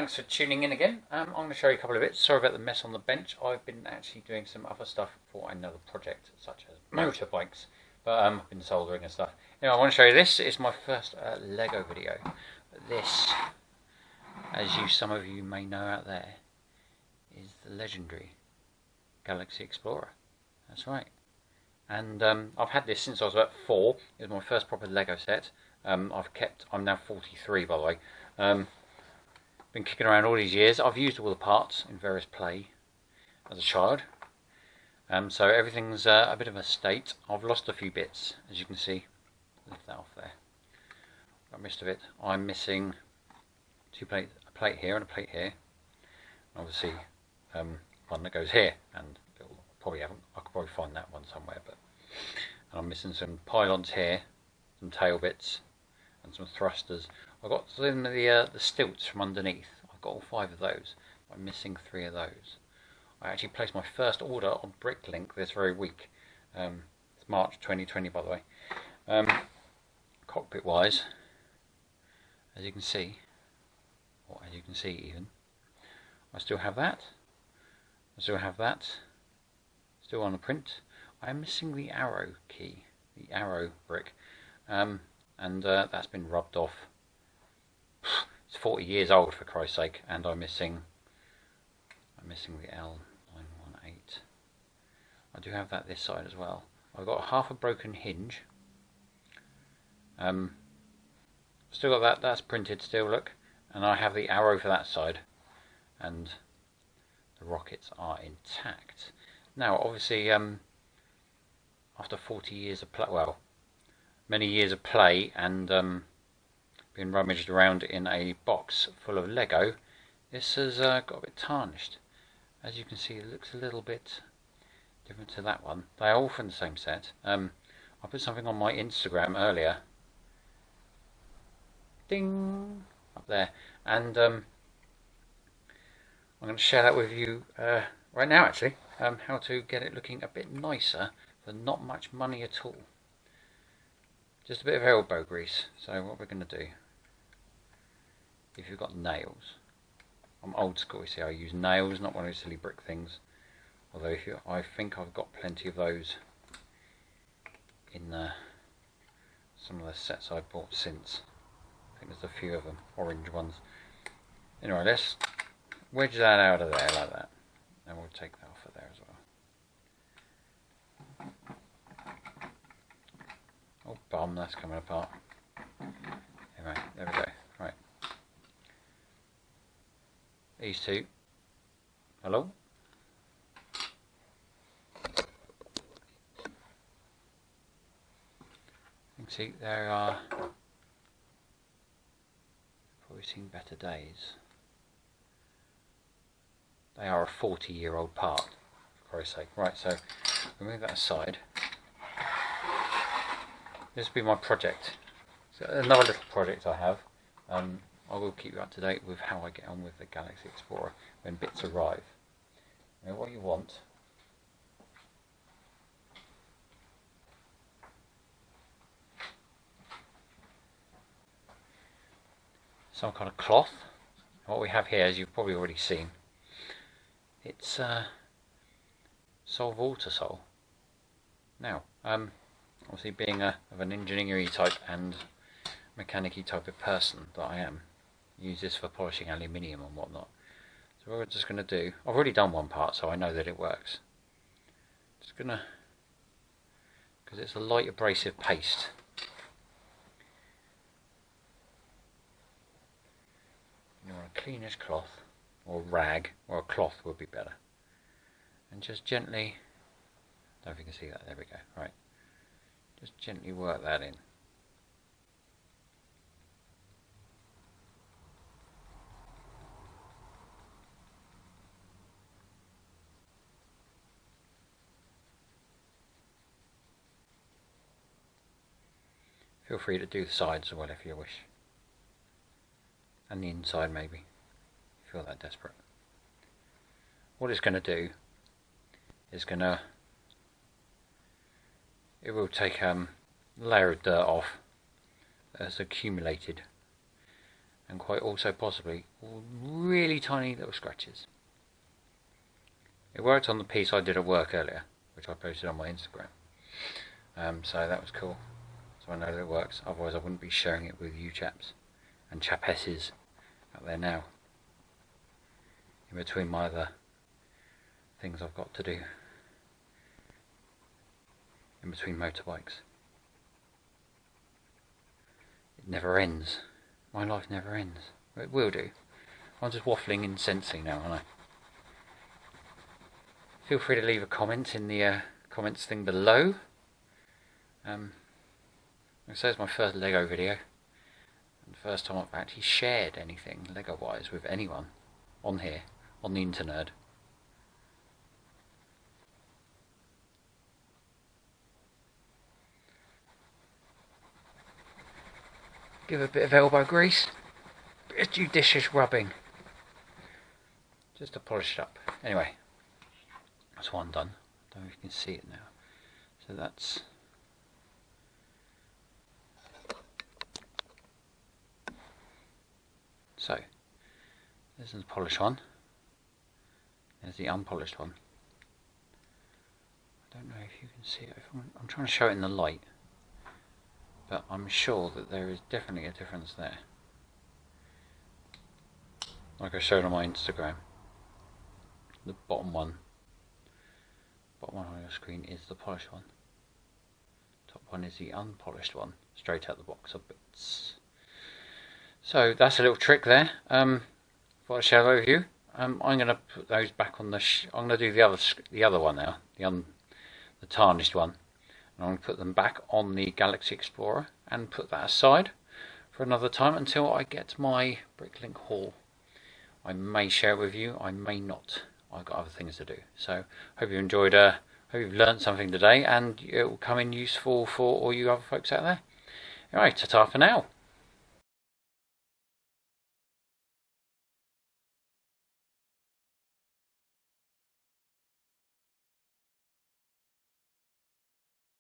thanks for tuning in again. I'm going to show you a couple of bits. Sorry about the mess on the bench. I've been actually doing some other stuff for another project, such as motorbikes, but I've been soldering and stuff. Anyway, I want to show you this. It's my first Lego video. This, as some of you may know out there, is the legendary Galaxy Explorer. That's right. And I've had this since I was about 4. It was my first proper Lego set. I'm now 43, by the way. Been kicking around all these years. I've used all the parts in various play as a child. So everything's a bit of a state. I've lost a few bits, as you can see. Lift that off there. Got most of it. I'm missing a plate here and a plate here. Obviously, one that goes here, and I could probably find that one somewhere. And I'm missing some pylons here, some tail bits, and some thrusters. I've got some of the stilts from underneath. I've got all 5 of those. I'm missing 3 of those. I actually placed my first order on Bricklink this very week. It's March 2020, by the way. Cockpit wise, as you can see, or as you can see even, I still have that. I still have that. Still on the print. I am missing the arrow key, the arrow brick, and that's been rubbed off. It's 40 years old, for Christ's sake, and I'm missing the L918. I do have that this side as well. I've got half a broken hinge. Still got that. That's printed still. Look, and I have the arrow for that side, and the rockets are intact. Now, obviously, after 40 years of play, well, many years of play, and been rummaged around in a box full of Lego, this has got a bit tarnished. As you can see, it looks a little bit different to that one. They are all from the same set. I put something on my Instagram earlier. Ding! Up there. And I'm going to share that with you right now, actually. How to get it looking a bit nicer for not much money at all. Just a bit of elbow grease. So what we're going to do, if you've got nails, I'm old school, you see, I use nails, not one of those silly brick things. Although I think I've got plenty of those in some of the sets I've bought since. I think there's a few of them, orange ones. Anyway, let's wedge that out of there like that, and we'll take that off of there as well. Oh bum, that's coming apart. Anyway, there we go. Right. These two. Hello? You can see there are, probably seen better days. They are a 40-year-old part, for Christ's sake. Right, so we'll move that aside. This will be my project. So another little project I have. I will keep you up to date with how I get on with the Galaxy Explorer when bits arrive. Now, what you want some kind of cloth. What we have here, as you've probably already seen, it's vol1. Now, obviously being of an engineering type and mechanic-y type of person that I am, use this for polishing aluminium and whatnot. So what we're just going to do, I've already done one part, so I know that it works. Just going to, because it's a light abrasive paste, you want a cleanish cloth, or rag, or a cloth would be better. And just gently, I don't know if you can see that, there we go, right. Just gently work that in. Feel free to do the sides as well if you wish. And the inside maybe, if you're that desperate. What it's going to do is it will take a layer of dirt off that's accumulated, and quite also possibly really tiny little scratches. It worked on the piece I did at work earlier, which I posted on my Instagram. So that was cool. So I know that it works, otherwise I wouldn't be sharing it with you chaps and chapesses out there now. In between my other things I've got to do. In between motorbikes. It never ends. My life never ends. It will do. I'm just waffling insensely now, aren't I? Feel free to leave a comment in the comments thing below. Like I say, it's my first Lego video. And the first time I've actually shared anything Lego wise with anyone on here, on the internet. Give a bit of elbow grease, bit of judicious rubbing, just to polish it up. Anyway, that's one done. I don't know if you can see it now. So that's there's the polished one. There's the unpolished one. I don't know if you can see it. I'm trying to show it in the light. But I'm sure that there is definitely a difference there. Like I showed on my Instagram. The bottom one on your screen is the polished one. Top one is the unpolished one, straight out the box of bits. So that's a little trick there. For a share overview. I'm going to put those back on the. I'm going to do the other one now, the tarnished one. I'm going to put them back on the Galaxy Explorer and put that aside for another time until I get my Bricklink haul. I may share it with you, I may not. I've got other things to do. So hope you enjoyed, hope you've learned something today and it will come in useful for all you other folks out there. Alright, ta-ta for now.